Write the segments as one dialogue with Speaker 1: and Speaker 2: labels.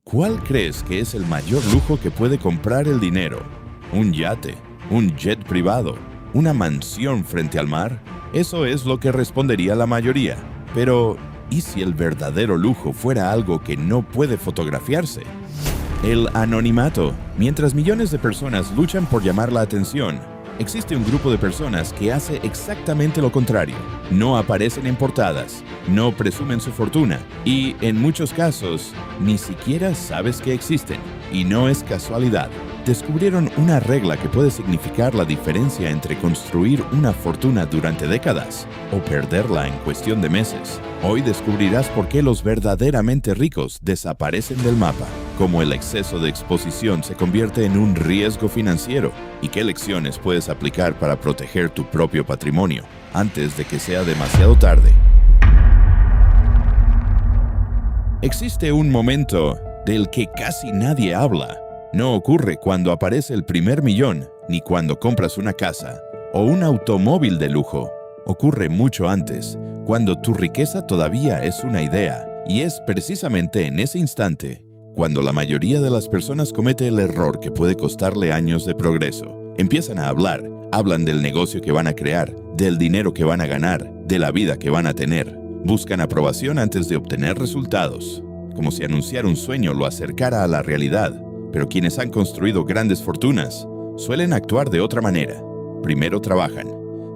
Speaker 1: ¿Cuál crees que es el mayor lujo que puede comprar el dinero? ¿Un yate? ¿Un jet privado? ¿Una mansión frente al mar? Eso es lo que respondería la mayoría. Pero, ¿y si el verdadero lujo fuera algo que no puede fotografiarse? El anonimato. Mientras millones de personas luchan por llamar la atención, existe un grupo de personas que hace exactamente lo contrario. No aparecen en portadas, no presumen su fortuna y, en muchos casos, ni siquiera sabes que existen. Y no es casualidad. Descubrieron una regla que puede significar la diferencia entre construir una fortuna durante décadas o perderla en cuestión de meses. Hoy descubrirás por qué los verdaderamente ricos desaparecen del mapa, cómo el exceso de exposición se convierte en un riesgo financiero y qué lecciones puedes aplicar para proteger tu propio patrimonio antes de que sea demasiado tarde. Existe un momento del que casi nadie habla. No ocurre cuando aparece el primer millón, ni cuando compras una casa o un automóvil de lujo. Ocurre mucho antes, cuando tu riqueza todavía es una idea, y es precisamente en ese instante cuando la mayoría de las personas comete el error que puede costarle años de progreso. Empiezan a hablan del negocio que van a crear, del dinero que van a ganar, de la vida que van a tener. Buscan aprobación antes de obtener resultados, como si anunciar un sueño lo acercara a la realidad. Pero quienes han construido grandes fortunas suelen actuar de otra manera. Primero trabajan,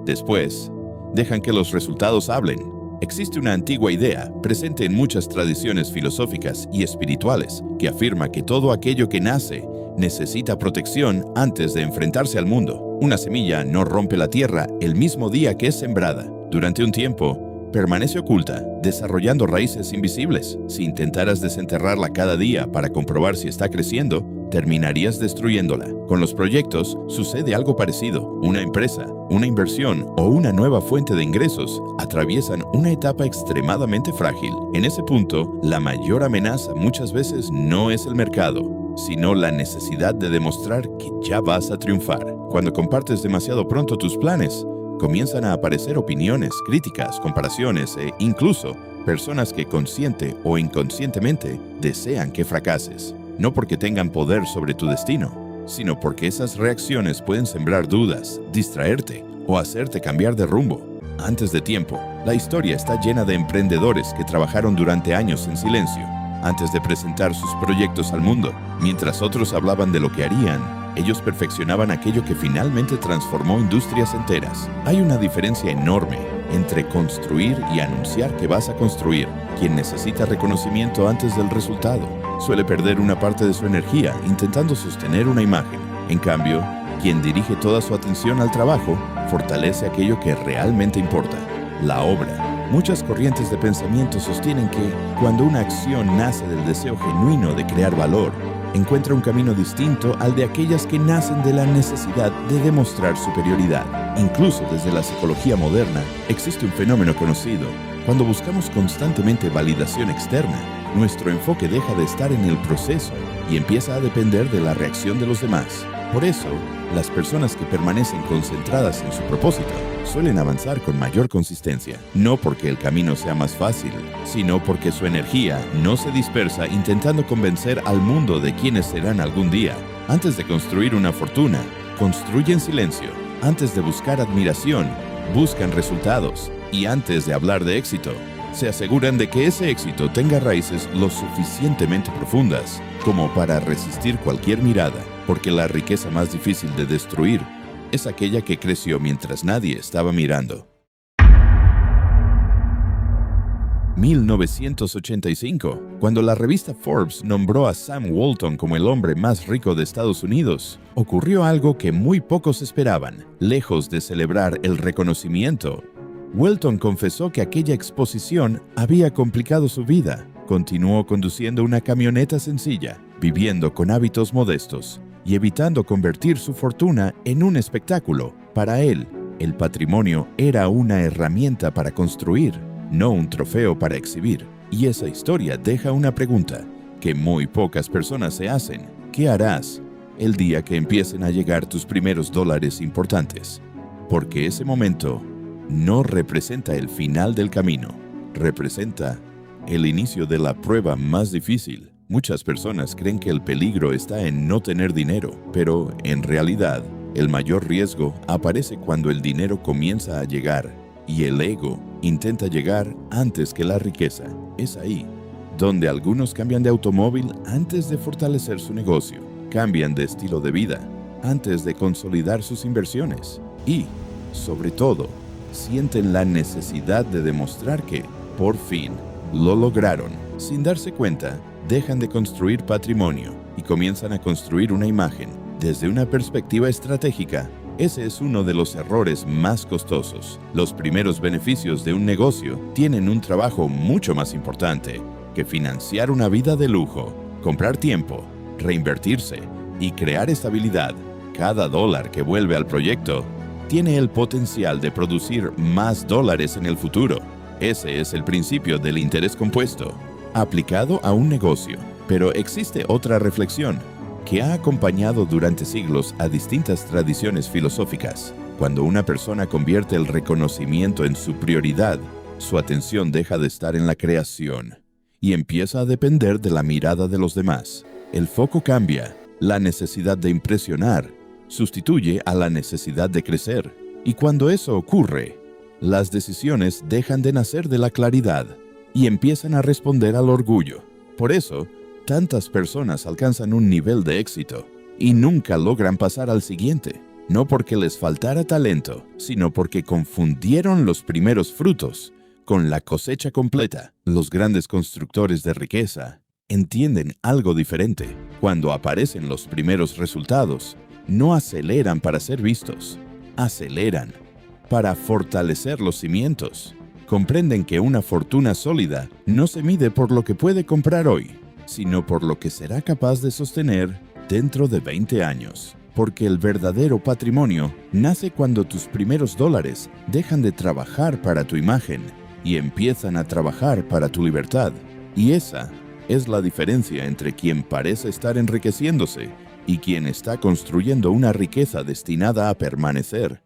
Speaker 1: después dejan que los resultados hablen. Existe una antigua idea, presente en muchas tradiciones filosóficas y espirituales, que afirma que todo aquello que nace necesita protección antes de enfrentarse al mundo. Una semilla no rompe la tierra el mismo día que es sembrada. Durante un tiempo, permanece oculta, desarrollando raíces invisibles. Si intentaras desenterrarla cada día para comprobar si está creciendo, terminarías destruyéndola. Con los proyectos sucede algo parecido. Una empresa, una inversión o una nueva fuente de ingresos atraviesan una etapa extremadamente frágil. En ese punto, la mayor amenaza muchas veces no es el mercado, sino la necesidad de demostrar que ya vas a triunfar. Cuando compartes demasiado pronto tus planes, comienzan a aparecer opiniones, críticas, comparaciones e incluso personas que consciente o inconscientemente desean que fracases. No porque tengan poder sobre tu destino, sino porque esas reacciones pueden sembrar dudas, distraerte o hacerte cambiar de rumbo. Antes de tiempo, la historia está llena de emprendedores que trabajaron durante años en silencio, antes de presentar sus proyectos al mundo. Mientras otros hablaban de lo que harían, ellos perfeccionaban aquello que finalmente transformó industrias enteras. Hay una diferencia enorme entre construir y anunciar que vas a construir. Quien necesita reconocimiento antes del resultado suele perder una parte de su energía intentando sostener una imagen. En cambio, quien dirige toda su atención al trabajo fortalece aquello que realmente importa, la obra. Muchas corrientes de pensamiento sostienen que cuando una acción nace del deseo genuino de crear valor, encuentra un camino distinto al de aquellas que nacen de la necesidad de demostrar superioridad. Incluso desde la psicología moderna, existe un fenómeno conocido. Cuando buscamos constantemente validación externa, nuestro enfoque deja de estar en el proceso y empieza a depender de la reacción de los demás. Por eso, las personas que permanecen concentradas en su propósito suelen avanzar con mayor consistencia, no porque el camino sea más fácil, sino porque su energía no se dispersa intentando convencer al mundo de quiénes serán algún día. Antes de construir una fortuna, construyen silencio. Antes de buscar admiración, buscan resultados. Y antes de hablar de éxito, se aseguran de que ese éxito tenga raíces lo suficientemente profundas como para resistir cualquier mirada, porque la riqueza más difícil de destruir es aquella que creció mientras nadie estaba mirando. 1985, cuando la revista Forbes nombró a Sam Walton como el hombre más rico de Estados Unidos, ocurrió algo que muy pocos esperaban. Lejos de celebrar el reconocimiento, Walton confesó que aquella exposición había complicado su vida. Continuó conduciendo una camioneta sencilla, viviendo con hábitos modestos y evitando convertir su fortuna en un espectáculo. Para él, el patrimonio era una herramienta para construir, no un trofeo para exhibir. Y esa historia deja una pregunta que muy pocas personas se hacen. ¿Qué harás el día que empiecen a llegar tus primeros dólares importantes? Porque ese momento no representa el final del camino, representa el inicio de la prueba más difícil. Muchas personas creen que el peligro está en no tener dinero, pero en realidad, el mayor riesgo aparece cuando el dinero comienza a llegar y el ego intenta llegar antes que la riqueza. Es ahí donde algunos cambian de automóvil antes de fortalecer su negocio, cambian de estilo de vida antes de consolidar sus inversiones y, sobre todo, sienten la necesidad de demostrar que, por fin, lo lograron. Sin darse cuenta, dejan de construir patrimonio y comienzan a construir una imagen. Desde una perspectiva estratégica, ese es uno de los errores más costosos. Los primeros beneficios de un negocio tienen un trabajo mucho más importante que financiar una vida de lujo, comprar tiempo, reinvertirse y crear estabilidad. Cada dólar que vuelve al proyecto tiene el potencial de producir más dólares en el futuro. Ese es el principio del interés compuesto, aplicado a un negocio. Pero existe otra reflexión que ha acompañado durante siglos a distintas tradiciones filosóficas. Cuando una persona convierte el reconocimiento en su prioridad, su atención deja de estar en la creación y empieza a depender de la mirada de los demás. El foco cambia, la necesidad de impresionar sustituye a la necesidad de crecer. Y cuando eso ocurre, las decisiones dejan de nacer de la claridad y empiezan a responder al orgullo. Por eso, tantas personas alcanzan un nivel de éxito y nunca logran pasar al siguiente, no porque les faltara talento, sino porque confundieron los primeros frutos con la cosecha completa. Los grandes constructores de riqueza entienden algo diferente. Cuando aparecen los primeros resultados, no aceleran para ser vistos, aceleran para fortalecer los cimientos. Comprenden que una fortuna sólida no se mide por lo que puede comprar hoy, sino por lo que será capaz de sostener dentro de 20 años. Porque el verdadero patrimonio nace cuando tus primeros dólares dejan de trabajar para tu imagen y empiezan a trabajar para tu libertad. Y esa es la diferencia entre quien parece estar enriqueciéndose y quien está construyendo una riqueza destinada a permanecer.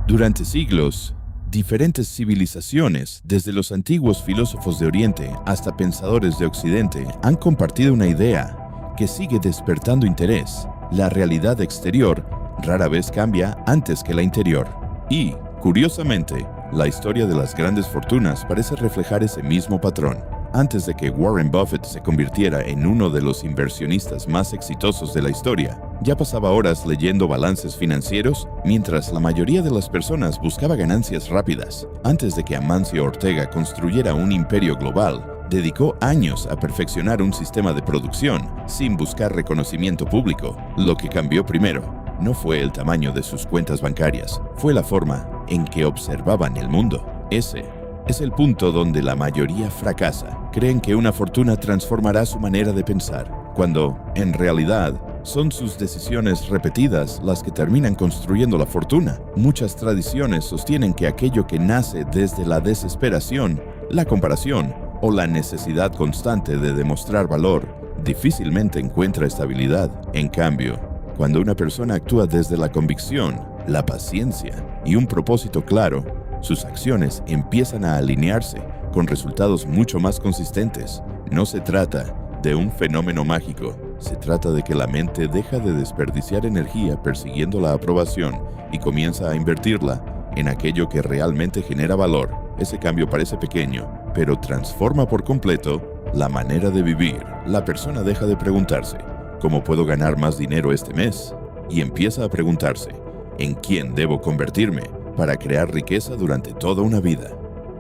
Speaker 1: Durante siglos, diferentes civilizaciones, desde los antiguos filósofos de Oriente hasta pensadores de Occidente, han compartido una idea que sigue despertando interés. La realidad exterior rara vez cambia antes que la interior. Y, curiosamente, la historia de las grandes fortunas parece reflejar ese mismo patrón. Antes de que Warren Buffett se convirtiera en uno de los inversionistas más exitosos de la historia, ya pasaba horas leyendo balances financieros mientras la mayoría de las personas buscaba ganancias rápidas. Antes de que Amancio Ortega construyera un imperio global, dedicó años a perfeccionar un sistema de producción sin buscar reconocimiento público. Lo que cambió primero no fue el tamaño de sus cuentas bancarias, fue la forma en que observaban el mundo. Ese es el punto donde la mayoría fracasa. Creen que una fortuna transformará su manera de pensar, cuando, en realidad, son sus decisiones repetidas las que terminan construyendo la fortuna. Muchas tradiciones sostienen que aquello que nace desde la desesperación, la comparación o la necesidad constante de demostrar valor, difícilmente encuentra estabilidad. En cambio, cuando una persona actúa desde la convicción, la paciencia y un propósito claro, sus acciones empiezan a alinearse con resultados mucho más consistentes. No se trata de un fenómeno mágico, se trata de que la mente deja de desperdiciar energía persiguiendo la aprobación y comienza a invertirla en aquello que realmente genera valor. Ese cambio parece pequeño, pero transforma por completo la manera de vivir. La persona deja de preguntarse, ¿cómo puedo ganar más dinero este mes? Y empieza a preguntarse, ¿en quién debo convertirme para crear riqueza durante toda una vida?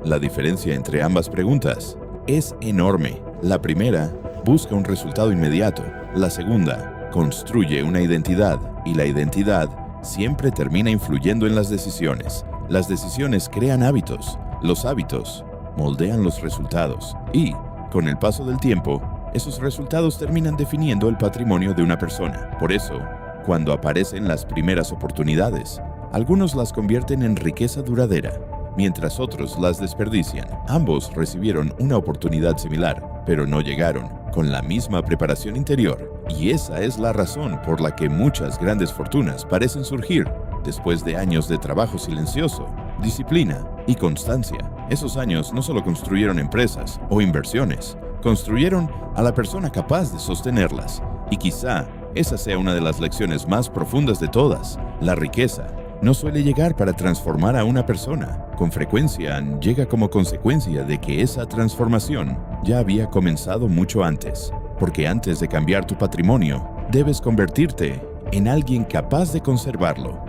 Speaker 1: La diferencia entre ambas preguntas es enorme. La primera busca un resultado inmediato. La segunda construye una identidad, y la identidad siempre termina influyendo en las decisiones. Las decisiones crean hábitos. Los hábitos moldean los resultados. Y, con el paso del tiempo, esos resultados terminan definiendo el patrimonio de una persona. Por eso, cuando aparecen las primeras oportunidades, algunos las convierten en riqueza duradera, mientras otros las desperdician. Ambos recibieron una oportunidad similar, pero no llegaron con la misma preparación interior. Y esa es la razón por la que muchas grandes fortunas parecen surgir después de años de trabajo silencioso, disciplina y constancia. Esos años no solo construyeron empresas o inversiones, construyeron a la persona capaz de sostenerlas. Y quizá esa sea una de las lecciones más profundas de todas. La riqueza no suele llegar para transformar a una persona. Con frecuencia llega como consecuencia de que esa transformación ya había comenzado mucho antes. Porque antes de cambiar tu patrimonio, debes convertirte en alguien capaz de conservarlo.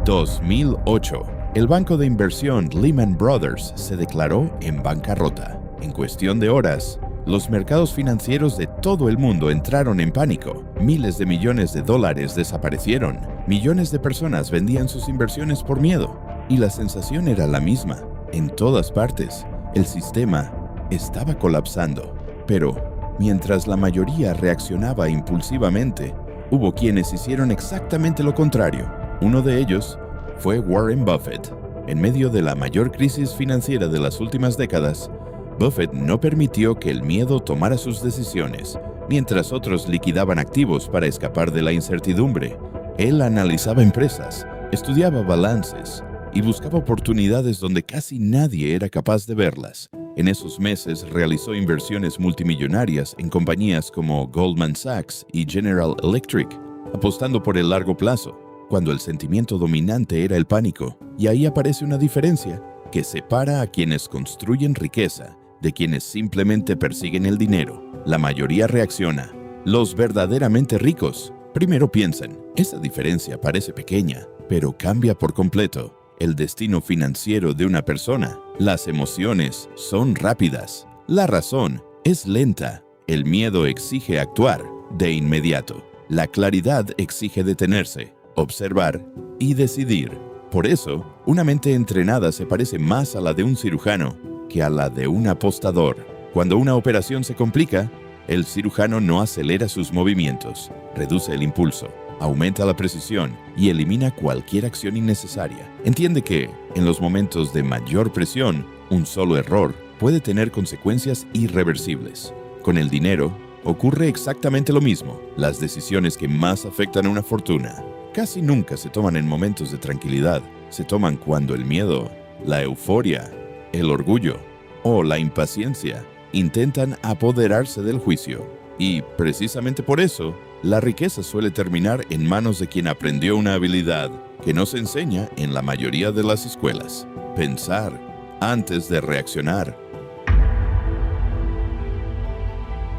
Speaker 1: 2008. El banco de inversión Lehman Brothers se declaró en bancarrota. En cuestión de horas, los mercados financieros de todo el mundo entraron en pánico. Miles de millones de dólares desaparecieron. Millones de personas vendían sus inversiones por miedo. Y la sensación era la misma. En todas partes, el sistema estaba colapsando. Pero, mientras la mayoría reaccionaba impulsivamente, hubo quienes hicieron exactamente lo contrario. Uno de ellos fue Warren Buffett. En medio de la mayor crisis financiera de las últimas décadas, Buffett no permitió que el miedo tomara sus decisiones. Mientras otros liquidaban activos para escapar de la incertidumbre, él analizaba empresas, estudiaba balances y buscaba oportunidades donde casi nadie era capaz de verlas. En esos meses realizó inversiones multimillonarias en compañías como Goldman Sachs y General Electric, apostando por el largo plazo, cuando el sentimiento dominante era el pánico. Y ahí aparece una diferencia que separa a quienes construyen riqueza de quienes simplemente persiguen el dinero. La mayoría reacciona. Los verdaderamente ricos primero piensan, esa diferencia parece pequeña, pero cambia por completo el destino financiero de una persona. Las emociones son rápidas. La razón es lenta. El miedo exige actuar de inmediato. La claridad exige detenerse, observar y decidir. Por eso, una mente entrenada se parece más a la de un cirujano que a la de un apostador. Cuando una operación se complica, el cirujano no acelera sus movimientos, reduce el impulso, aumenta la precisión y elimina cualquier acción innecesaria. Entiende que, en los momentos de mayor presión, un solo error puede tener consecuencias irreversibles. Con el dinero, ocurre exactamente lo mismo. Las decisiones que más afectan a una fortuna casi nunca se toman en momentos de tranquilidad. Se toman cuando el miedo, la euforia, el orgullo o la impaciencia intentan apoderarse del juicio. Y, precisamente por eso, la riqueza suele terminar en manos de quien aprendió una habilidad que no se enseña en la mayoría de las escuelas: pensar antes de reaccionar.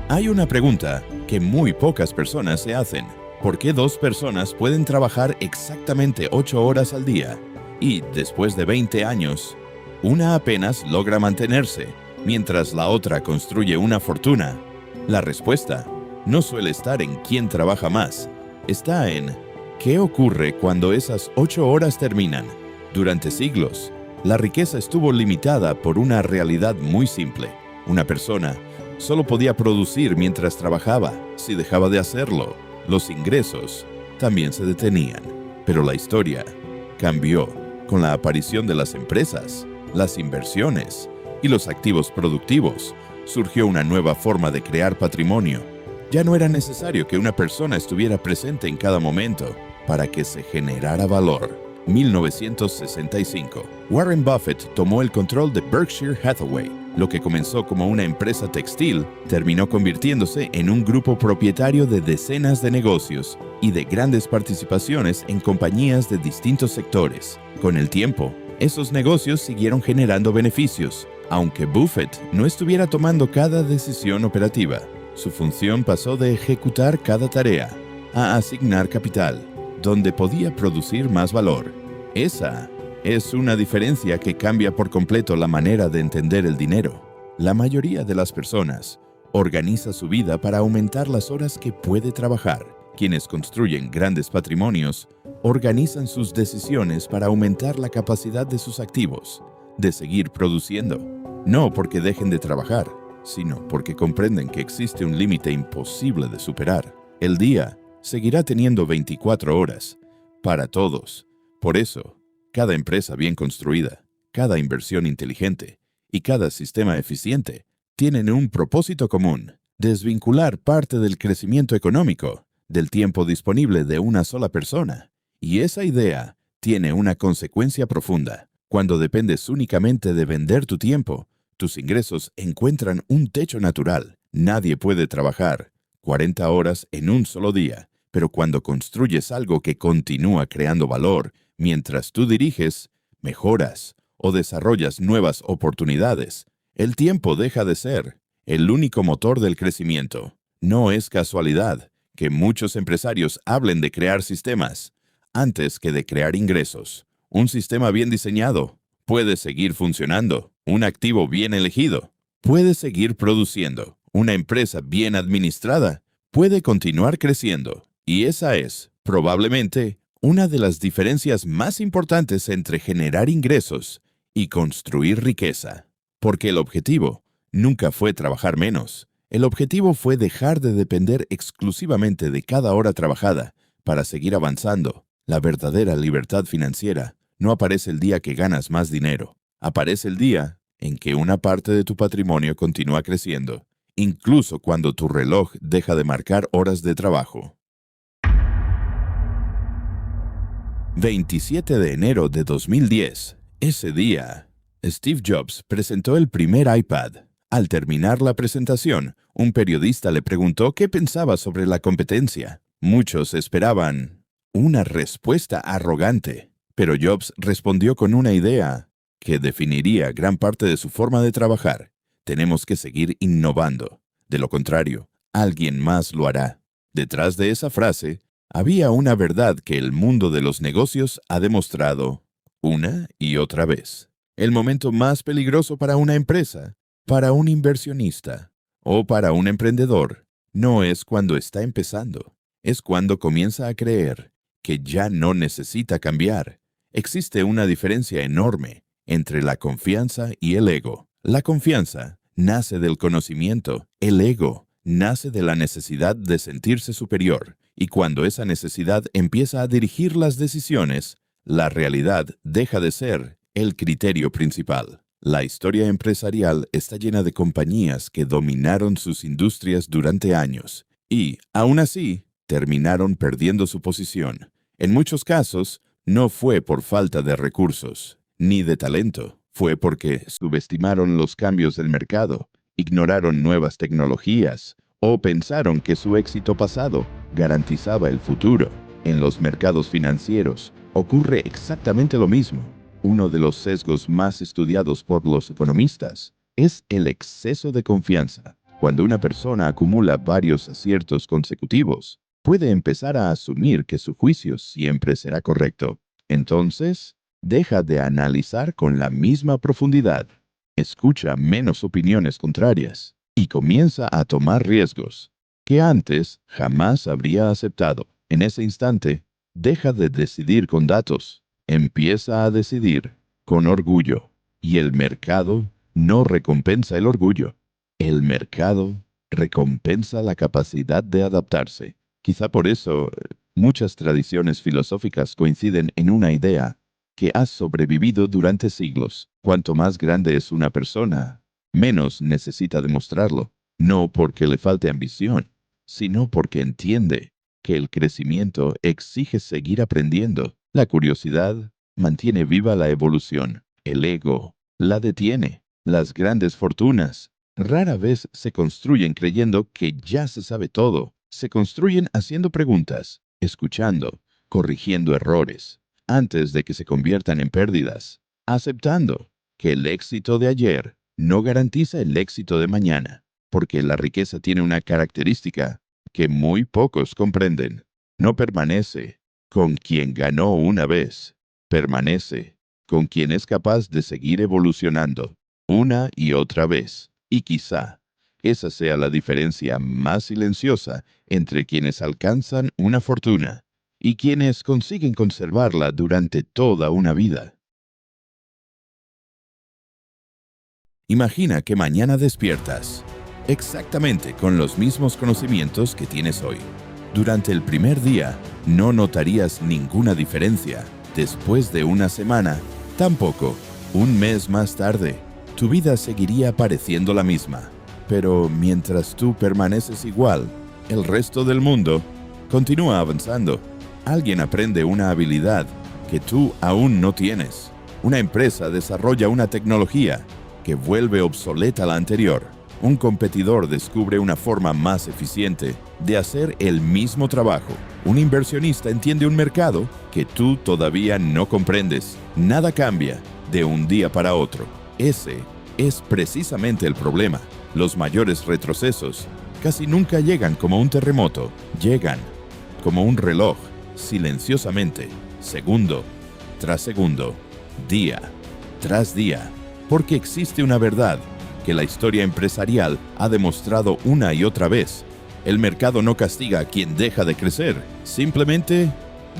Speaker 1: Hay una pregunta que muy pocas personas se hacen. ¿Por qué dos personas pueden trabajar exactamente 8 horas al día y, después de 20 años, una apenas logra mantenerse, mientras la otra construye una fortuna? La respuesta no suele estar en quién trabaja más, está en qué ocurre cuando esas 8 horas terminan. Durante siglos, la riqueza estuvo limitada por una realidad muy simple. Una persona solo podía producir mientras trabajaba. Si dejaba de hacerlo, los ingresos también se detenían. Pero la historia cambió con la aparición de las empresas, las inversiones y los activos productivos. Surgió una nueva forma de crear patrimonio. Ya no era necesario que una persona estuviera presente en cada momento para que se generara valor. 1965. Warren Buffett tomó el control de Berkshire Hathaway. Lo que comenzó como una empresa textil terminó convirtiéndose en un grupo propietario de decenas de negocios y de grandes participaciones en compañías de distintos sectores. Con el tiempo, esos negocios siguieron generando beneficios. Aunque Buffett no estuviera tomando cada decisión operativa, su función pasó de ejecutar cada tarea a asignar capital, donde podía producir más valor. Esa es una diferencia que cambia por completo la manera de entender el dinero. La mayoría de las personas organiza su vida para aumentar las horas que puede trabajar. Quienes construyen grandes patrimonios organizan sus decisiones para aumentar la capacidad de sus activos de seguir produciendo. No porque dejen de trabajar, sino porque comprenden que existe un límite imposible de superar. El día seguirá teniendo 24 horas para todos. Por eso, cada empresa bien construida, cada inversión inteligente y cada sistema eficiente tienen un propósito común: desvincular parte del crecimiento económico del tiempo disponible de una sola persona. Y esa idea tiene una consecuencia profunda. Cuando dependes únicamente de vender tu tiempo, tus ingresos encuentran un techo natural. Nadie puede trabajar 40 horas en un solo día, pero cuando construyes algo que continúa creando valor mientras tú diriges, mejoras o desarrollas nuevas oportunidades, el tiempo deja de ser el único motor del crecimiento. No es casualidad que muchos empresarios hablen de crear sistemas antes que de crear ingresos. Un sistema bien diseñado puede seguir funcionando. Un activo bien elegido puede seguir produciendo. Una empresa bien administrada puede continuar creciendo. Y esa es, probablemente, una de las diferencias más importantes entre generar ingresos y construir riqueza. Porque el objetivo nunca fue trabajar menos. El objetivo fue dejar de depender exclusivamente de cada hora trabajada para seguir avanzando. La verdadera libertad financiera no aparece el día que ganas más dinero. Aparece el día en que una parte de tu patrimonio continúa creciendo, incluso cuando tu reloj deja de marcar horas de trabajo. 27 de enero de 2010. Ese día, Steve Jobs presentó el primer iPad. Al terminar la presentación, un periodista le preguntó qué pensaba sobre la competencia. Muchos esperaban una respuesta arrogante, pero Jobs respondió con una idea que definiría gran parte de su forma de trabajar. Tenemos que seguir innovando. De lo contrario, alguien más lo hará. Detrás de esa frase, había una verdad que el mundo de los negocios ha demostrado una y otra vez. El momento más peligroso para una empresa, para un inversionista o para un emprendedor no es cuando está empezando, es cuando comienza a creer que ya no necesita cambiar. Existe una diferencia enorme entre la confianza y el ego. La confianza nace del conocimiento, el ego nace de la necesidad de sentirse superior, y cuando esa necesidad empieza a dirigir las decisiones, la realidad deja de ser el criterio principal. La historia empresarial está llena de compañías que dominaron sus industrias durante años y, aún así, terminaron perdiendo su posición. En muchos casos, no fue por falta de recursos, ni de talento. Fue porque subestimaron los cambios del mercado, ignoraron nuevas tecnologías o pensaron que su éxito pasado garantizaba el futuro. En los mercados financieros ocurre exactamente lo mismo. Uno de los sesgos más estudiados por los economistas es el exceso de confianza. Cuando una persona acumula varios aciertos consecutivos, puede empezar a asumir que su juicio siempre será correcto. Entonces, deja de analizar con la misma profundidad, escucha menos opiniones contrarias y comienza a tomar riesgos que antes jamás habría aceptado. En ese instante, deja de decidir con datos, empieza a decidir con orgullo. Y el mercado no recompensa el orgullo. El mercado recompensa la capacidad de adaptarse. Quizá por eso muchas tradiciones filosóficas coinciden en una idea que ha sobrevivido durante siglos. Cuanto más grande es una persona, menos necesita demostrarlo. No porque le falte ambición, sino porque entiende que el crecimiento exige seguir aprendiendo. La curiosidad mantiene viva la evolución. El ego la detiene. Las grandes fortunas rara vez se construyen creyendo que ya se sabe todo. Se construyen haciendo preguntas, escuchando, corrigiendo errores, antes de que se conviertan en pérdidas, aceptando que el éxito de ayer no garantiza el éxito de mañana, porque la riqueza tiene una característica que muy pocos comprenden. No permanece con quien ganó una vez, permanece con quien es capaz de seguir evolucionando una y otra vez. Y quizá esa sea la diferencia más silenciosa entre quienes alcanzan una fortuna y quienes consiguen conservarla durante toda una vida. Imagina que mañana despiertas exactamente con los mismos conocimientos que tienes hoy. Durante el primer día no notarías ninguna diferencia. Después de una semana, tampoco. Un mes más tarde, tu vida seguiría pareciendo la misma. Pero mientras tú permaneces igual, el resto del mundo continúa avanzando. Alguien aprende una habilidad que tú aún no tienes. Una empresa desarrolla una tecnología que vuelve obsoleta la anterior. Un competidor descubre una forma más eficiente de hacer el mismo trabajo. Un inversionista entiende un mercado que tú todavía no comprendes. Nada cambia de un día para otro. Ese es precisamente el problema. Los mayores retrocesos casi nunca llegan como un terremoto. Llegan como un reloj, silenciosamente, segundo tras segundo, día tras día. Porque existe una verdad que la historia empresarial ha demostrado una y otra vez. El mercado no castiga a quien deja de crecer, simplemente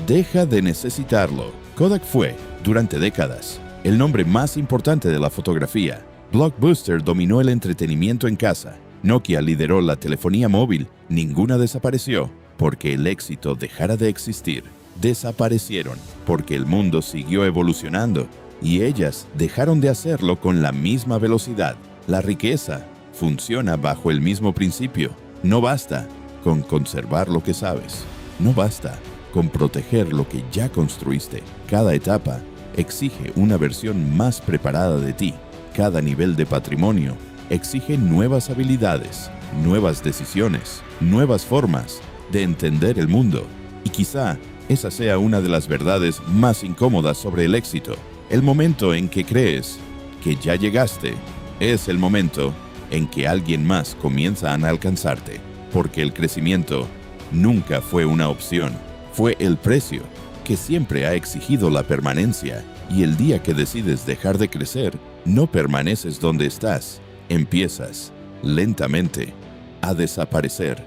Speaker 1: deja de necesitarlo. Kodak fue, durante décadas, el nombre más importante de la fotografía. Blockbuster dominó el entretenimiento en casa. Nokia lideró la telefonía móvil. Ninguna desapareció porque el éxito dejara de existir. Desaparecieron porque el mundo siguió evolucionando y ellas dejaron de hacerlo con la misma velocidad. La riqueza funciona bajo el mismo principio. No basta con conservar lo que sabes. No basta con proteger lo que ya construiste. Cada etapa exige una versión más preparada de ti. Cada nivel de patrimonio exige nuevas habilidades, nuevas decisiones, nuevas formas de entender el mundo. Y quizá esa sea una de las verdades más incómodas sobre el éxito. El momento en que crees que ya llegaste es el momento en que alguien más comienza a alcanzarte, porque el crecimiento nunca fue una opción, fue el precio que siempre ha exigido la permanencia, y el día que decides dejar de crecer, no permaneces donde estás, empiezas lentamente a desaparecer.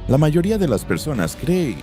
Speaker 1: La mayoría de las personas cree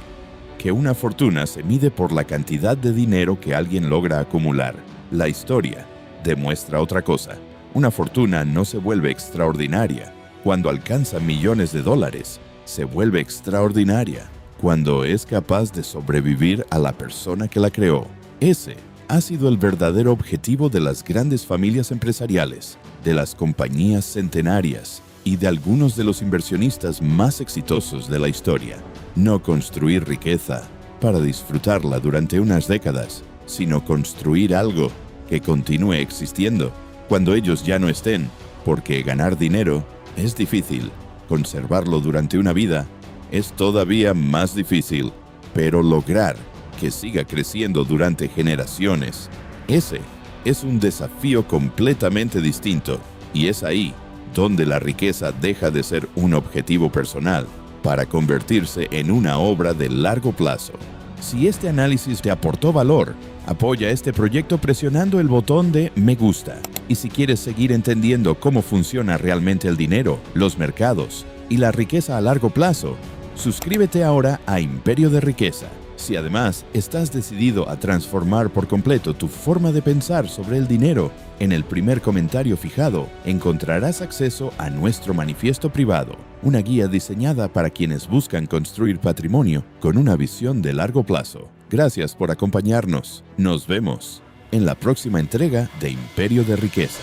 Speaker 1: que una fortuna se mide por la cantidad de dinero que alguien logra acumular. La historia demuestra otra cosa. Una fortuna no se vuelve extraordinaria cuando alcanza millones de dólares. Se vuelve extraordinaria cuando es capaz de sobrevivir a la persona que la creó. Ese ha sido el verdadero objetivo de las grandes familias empresariales, de las compañías centenarias y de algunos de los inversionistas más exitosos de la historia. No construir riqueza para disfrutarla durante unas décadas, sino construir algo que continúe existiendo cuando ellos ya no estén, porque ganar dinero es difícil, conservarlo durante una vida es todavía más difícil, pero lograr que siga creciendo durante generaciones, ese es un desafío completamente distinto, y es ahí donde la riqueza deja de ser un objetivo personal para convertirse en una obra de largo plazo. Si este análisis te aportó valor, apoya este proyecto presionando el botón de me gusta. Y si quieres seguir entendiendo cómo funciona realmente el dinero, los mercados y la riqueza a largo plazo, suscríbete ahora a Imperio de Riqueza. Si además estás decidido a transformar por completo tu forma de pensar sobre el dinero, en el primer comentario fijado encontrarás acceso a nuestro manifiesto privado, una guía diseñada para quienes buscan construir patrimonio con una visión de largo plazo. Gracias por acompañarnos. Nos vemos en la próxima entrega de Imperio de Riqueza.